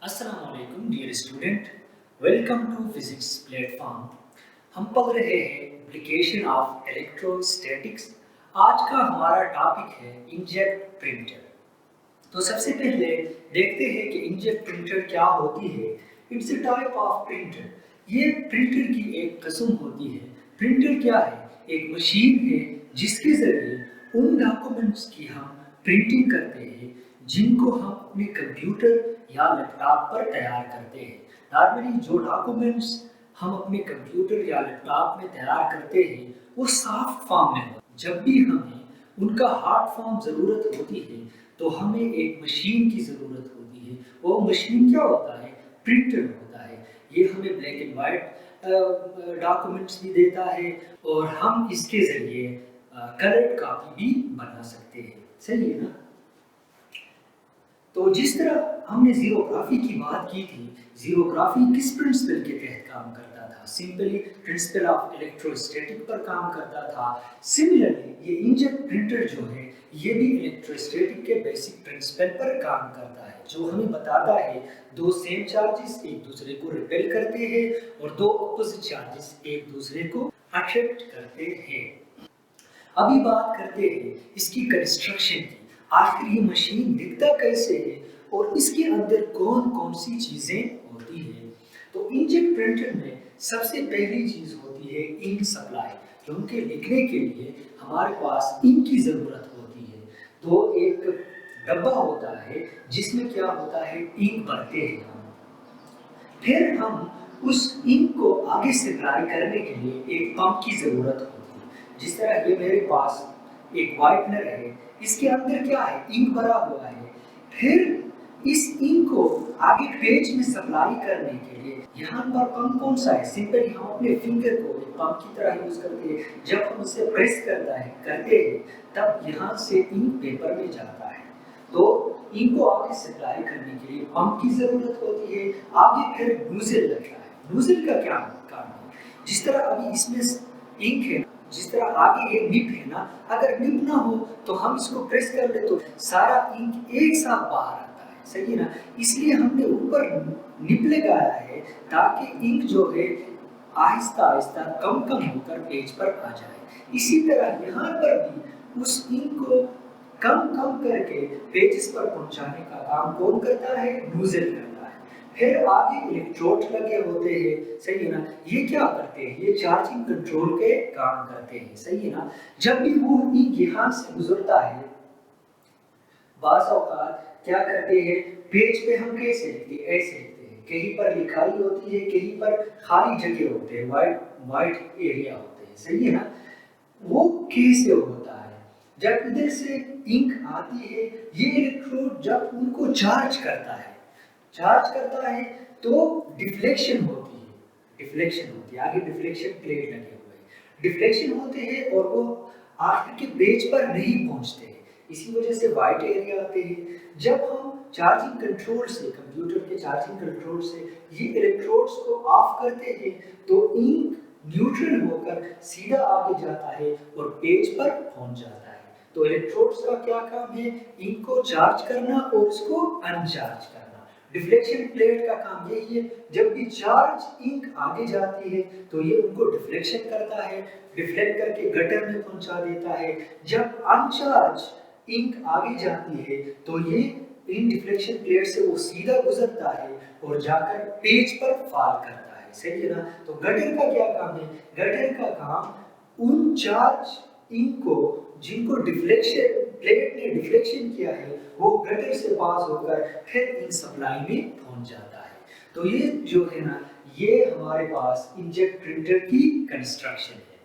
अस्सलाम वालेकुम dear student, welcome to physics platform. हम पढ़ रहे हैं एप्लीकेशन ऑफ इलेक्ट्रोस्टैटिक्स। आज का हमारा टॉपिक है इंकजेट प्रिंटर। तो सबसे पहले देखते हैं कि इंकजेट प्रिंटर क्या होती है। It's a type of printer. ये प्रिंटर की एक किस्म होती है। प्रिंटर क्या है? एक मशीन है जिसके जरिए उन डॉक्यूमेंट्स की हम प्रिंटिंग करते हैं जिनको हम अपने कंप्यूटर या लैपटॉप पर तैयार करते हैं। नॉर्मली जो डॉक्यूमेंट्स हम अपने कंप्यूटर या लैपटॉप में तैयार करते हैं वो सॉफ्ट फॉर्म में होते हैं। जब भी हमें उनका हार्ड फॉर्म ज़रूरत होती है तो हमें एक मशीन की ज़रूरत होती है। वो मशीन क्या होता है? प्रिंटर होता है। ये हमें ब्लैक एंड वाइट डॉक्यूमेंट्स भी देता है और हम इसके ज़रिए कलर्ड कॉपी भी बना सकते हैं। सही है ना? तो जिस तरह हमने ज़ीरोग्राफी की बात की थी, ज़ीरोग्राफी किस प्रिंसिपल के तहत काम करता था? सिंपली प्रिंसिपल ऑफ इलेक्ट्रोस्टैटिक पर काम करता था। सिमिलरली ये इंकजेट प्रिंटर जो है ये भी इलेक्ट्रोस्टैटिक के बेसिक प्रिंसिपल पर काम करता है, जो हमें बताता है दो सेम चार्जेस एक दूसरे को रिपेल करते हैं और दो अपोजिट चार्जेस एक दूसरे को अट्रैक्ट करते हैं। अभी बात करते हैं इसकी कंस्ट्रक्शन की। आखिर ये मशीन दिखता कैसे है और इसके अंदर कौन कौन सी चीजें होती है? तो इंकजेट प्रिंटर में सबसे पहली चीज होती है इंक सप्लाई, क्योंकि लिखने के लिए हमारे पास इंक की जरूरत होती है। तो एक डब्बा होता है जिसमें क्या होता है, इंक भरते हैं हम। फिर हम उस इंक को आगे सप्लाई करने के लिए एक पंप की जरूरत होती है। जिस तरह ये मेरे पास एक व्हाइटनर है, इसके अंदर क्या है, इंक भरा हुआ है। फिर इस इंक को आगे पेज में सप्लाई करने के लिए यहाँ पर पंप कौन सा है? सिंपली हम अपने फिंगर को पंप की तरह यूज करते हैं। जब हम उसे प्रेस करते हैं तब यहाँ से इंक पेपर में जाता है। तो इंक को आगे सप्लाई करने के लिए पंप की जरूरत होती है। आगे फिर नोजल लगता है। नोजल का क्या काम है? जिस तरह अभी इसमें इंक है, जिस तरह आगे ये निप है ना, अगर निप ना हो तो हम इसको प्रेस कर ले तो सारा इंक एक साथ बाहर आता है। सही है ना? इसलिए हमने ऊपर निप लगाया है ताकि इंक जो है आहिस्ता आहिस्ता कम कम होकर पेज पर आ जाए। इसी तरह यहाँ पर भी उस इंक को कम कम करके पेजेस पर पहुंचाने का काम कौन करता है? नोजल करता है। फिर आगे इलेक्ट्रोड लगे होते हैं। सही है ना? ये क्या करते हैं? ये चार्जिंग कंट्रोल के काम करते हैं। सही है ना? जब भी वो इंक यहाँ से गुजरता है, बाज़ औक़ात क्या करते हैं, पेज पे हम कैसे लिखते हैं? ऐसे लिखते हैं। कहीं पर लिखाई होती है, कहीं पर खाली जगह होते हैं, वाइट एरिया होते हैं। सही है ना? वो कैसे होता है? जब इधर से इंक आती है, ये इलेक्ट्रोड जब उनको चार्ज करता है तो डिफ्लेक्शन होती है। आगे डिफ्लेक्शन प्लेट लगे हुए हैं। डिफ्लेक्शन होते हैं और वो आखिर के पेज पर नहीं पहुंचते हैं। इसी वजह से वाइट एरिया आते हैं। जब हम चार्जिंग कंट्रोल से, कंप्यूटर के चार्जिंग कंट्रोल से ये इलेक्ट्रोड्स को ऑफ करते हैं तो इंक न्यूट्रल होकर सीधा आगे जाता है और पेज पर पहुंच जाता है। तो इलेक्ट्रोड्स का क्या काम है? इंक को चार्ज करना और उसको अनचार्ज करना। डिफ्लेक्शन प्लेट का काम यही है। जब भी चार्ज इंक आगे जाती है तो ये उनको डिफ्लेक्शन करता है, डिफ्लेक्ट करके गटर में पहुंचा देता है। जब अनचार्ज इंक आगे जाती है तो ये इन डिफ्लेक्शन प्लेट से वो सीधा गुजरता है और जाकर पेज पर फॉल करता है। सही है ना? तो गटर का क्या काम है? गटर का काम उन चार्ज इंक को जिनको डिफ्लेक्शन प्लेट ने डिफ्लेक्शन किया है वो गटर से पास होकर फिर इन सप्लाई में पहुंच जाता है। तो ये जो है ना, ये हमारे पास इंकजेट प्रिंटर की कंस्ट्रक्शन है।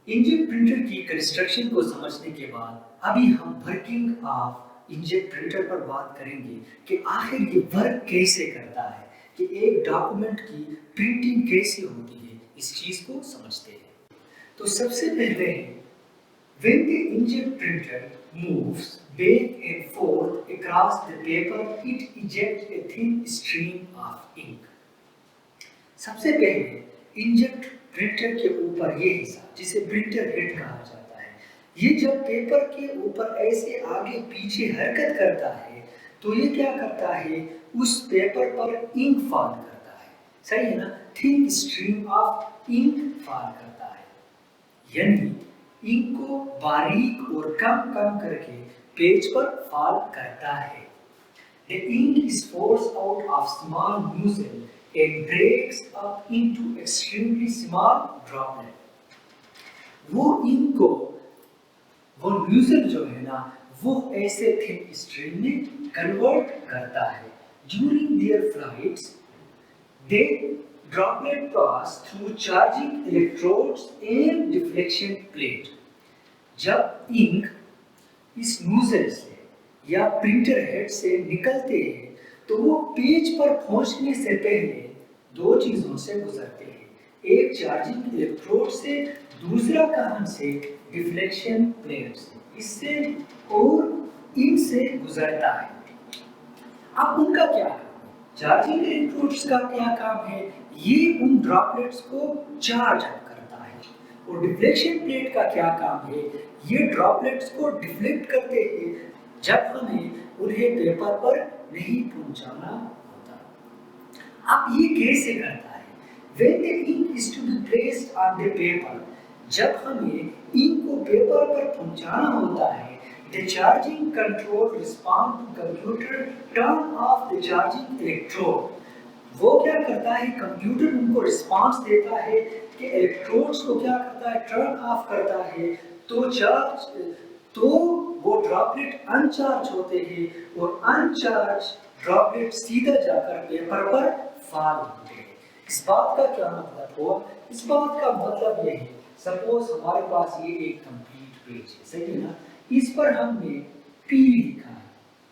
इंकजेट प्रिंटर की कंस्ट्रक्शन को समझने के बाद अभी हम वर्किंग ऑफ इंकजेट प्रिंटर पर बात करेंगे कि आखिर ये वर्क कैसे करता है, कि एक डॉक्यूमेंट की प्रिंटिंग कैसे होती है। इस चीज को समझते हैं। तो सबसे पहले when the inkjet printer moves back and forth across the paper, it ejects a thin stream of ink. सबसे पहले इंकजेट प्रिंटर के ऊपर ये हिस्सा जिसे प्रिंटर हेड कहा जाता है, ये जब पेपर के ऊपर ऐसे आगे पीछे हरकत करता है तो ये क्या करता है, उस पेपर पर इंक फॉल करता है, सही है ना, thin stream of ink fall करता है, यानी इंक को बारीक और कम कम करके पेज पर फॉल करता है। The ink is forced out of small nozzle and breaks up into extremely small droplet। वो इंक को, वो nozzle जो है ना, वो ऐसे थिन स्ट्रीम में कन्वर्ट करता है। During their flights, they droplet pass through charging electrodes and deflection plate। जब इंक इस nozzle से या प्रिंटर हेड से निकलते हैं तो वो पेज पर पहुंचने से पहले दो चीजों से गुजरते हैं, एक चार्जिंग इलेक्ट्रोड से, दूसरा कहां से, डिफ्लेक्शन प्लेट से, इससे और इनसे गुजरता है। अब उनका क्या काम है, चार्जिंग इलेक्ट्रोड्स का क्या काम है, ये उन ड्रॉपलेट्स को चार्ज करता है, और डिफ्लेक्शन प्लेट का क्या काम है, ये ड्रॉपलेट्स को डिफ्लेक्ट करते हैं जब हमें उन्हें पेपर पर नहीं पहुंचाना होता। अब ये कैसे करता है, when the ink is to be placed on the paper, जब हमें इंक को पेपर पर पहुंचाना होता है, the charging control respond to computer turn off the charging electrode। वो क्या करता है, कंप्यूटर उनको रिस्पांस देता है कि इलेक्ट्रोड्स को क्या करता है, टर्न ऑफ करता है, तो वो ड्रॉपलेट अनचार्ज होते हैं और अनचार्ज ड्रॉपलेट सीधा जाकर पेपर पर फॉल होते हैं। इस बात का क्या मतलब हुआ, इस बात का मतलब ये है, सपोज हमारे पास ये एक कंप्लीट पेज है, सही है ना, इस पर हमने P लिखा है,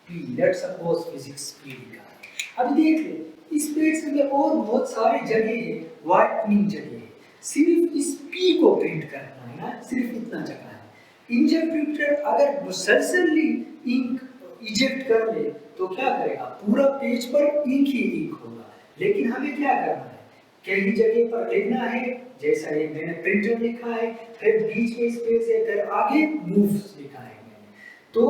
P, let's suppose physics P लिखा है। अब देख ले, इस पेज में और बहुत सारे जगह है, व्हाइटनिंग जगह है, सिर्फ इस P को प्रिंट करना है ना, सिर्फ इतना जगह है। इंजेक्ट प्रिंटर अगर मुसलसली इंक इजेक्ट कर ले तो क्या करेगा, पूरा पेज पर इंक ही इंक होगा, लेकिन हमें क्या करना है, कई जगह पर लिखना है, जैसा ये मैंने प्रिंटर लिखा है, फिर बीच में स्पेस है, फिर आगे मूव्स लिखा है मैंने। तो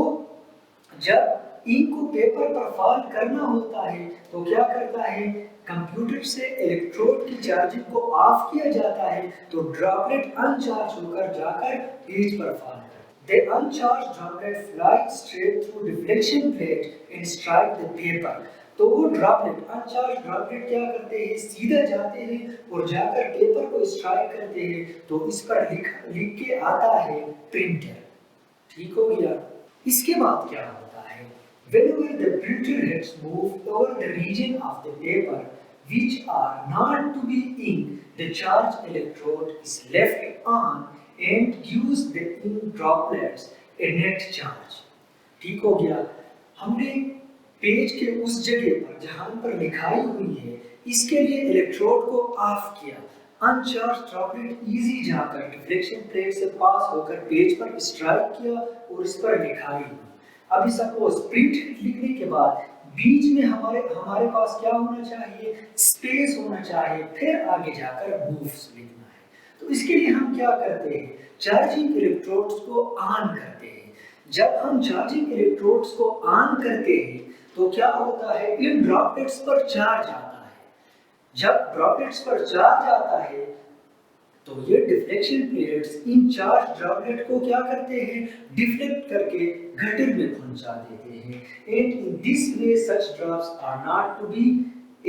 जब इंक को पेपर पर फॉल करना होता है तो क्या करता है, कंप्यूटर से इलेक्ट्रोड की चार्जिंग को ऑफ किया जाता है, तो ड्रॉपलेट अनचार्ज होकर जाकर पेज पर फॉल करता है। The uncharged droplet fly straight through deflection plate and strike the paper। तो वो ड्रॉपलेट, अनचार्ज ड्रॉपलेट क्या करते हैं, सीधा जाते हैं और जाकर पेपर को स्ट्राइक करते हैं, तो इस पर लिख के आता है प्रिंटर। ठीक हो गया। इसके बाद क्या होता है, whenever the printer heads move over the region of the paper which are not to be ink, the charged electrode is left on and gives the ink droplets a net charge। ठीक हो गया। हमने page के उस जगह पर जहां पर लिखाई हुई है, इसके लिए इलेक्ट्रोड को ऑफ किया, अनचार्ज ड्रॉपलेट इजी जाकर डिफ्लेक्शन प्लेट से पास होकर पेज पर स्ट्राइक किया और इस पर लिखाई हुई। अभी सपोज प्रिंट लिखने के बाद बीच में हमारे पास क्या होना चाहिए, स्पेस होना चाहिए, फिर आगे जाकर मूव्स लिखना है। तो इसके लिए हम क्या करते हैं, चार्जिंग इलेक्ट्रोड्स को ऑन करते हैं। जब हम चार्जिंग इलेक्ट्रोड्स को ऑन करते हैं तो क्या होता है, इन ड्रॉपलेट्स पर चार्ज आता है। जब ड्रॉपलेट्स पर चार्ज आता है तो ये deflection plates in charge droplet को क्या करते हैं, डिफ्लेक्ट करके गटर में पहुंचा देते हैं। And in this way such drops are not to be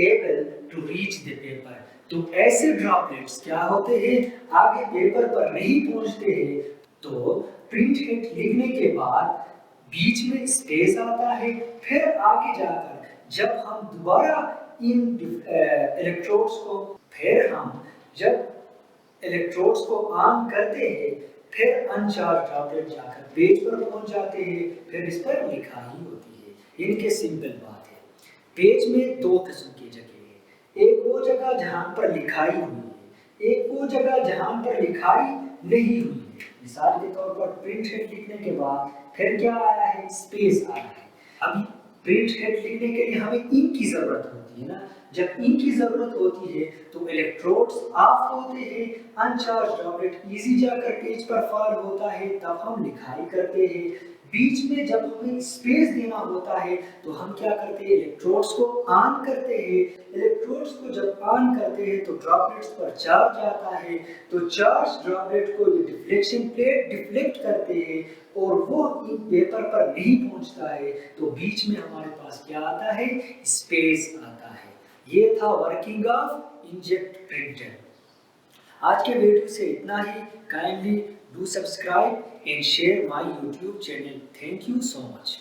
able to reach the paper. तो ऐसे ड्रॉपलेट्स क्या होते हैं, आगे पेपर पर नहीं पहुंचते हैं। तो प्रिंट हेड लिखने के बाद बीच में स्पेस आता है, फिर आगे जाकर जब हम दोबारा इन इलेक्ट्रोड्स को, फिर हम जब इलेक्ट्रोड्स को ऑन करते हैं, फिर अनचार्ज ड्रॉपलेट जाकर पेज पर पहुंच जाते हैं, फिर इस पर लिखाई होती है। इनके सिंपल बात है, पेज में दो किस्म की जगह है, एक वो जगह जहां पर लिखाई हुई है, एक वो जगह जहां पर लिखाई नहीं हुई है। मिसाल के तौर पर प्रिंट हेड लिखने के बाद फिर क्या आया है, स्पेस आया है। अभी प्रिंट हेड लिखने के लिए हमें इंक की जरूरत होती है ना, जब इंक की जरूरत होती है तो इलेक्ट्रोड्स ऑफ होते हैं, अनचार्ज ड्रॉपलेट इजी जाकर पेज पर फॉल होता है, तब हम लिखाई करते हैं। बीच में जब हमें स्पेस देना होता है तो हम क्या करते हैं, इलेक्ट्रोड्स को ऑन करते हैं। इलेक्ट्रोड्स को जब ऑन करते हैं तो ड्रॉपलेट्स पर चार्ज आता है, तो चार्ज ड्रॉपलेट को ये डिफ्लेक्शन प्लेट डिफ्लेक्ट करते हैं और वो इन पेपर पर नहीं पहुंचता है, तो बीच में हमारे पास क्या आता है, स्पेस आता है। ये था वर्किंग ऑफ इंकजेट प्रिंटर। आज के वीडियो से इतना ही। Kindly do subscribe and share my YouTube channel. Thank you so much.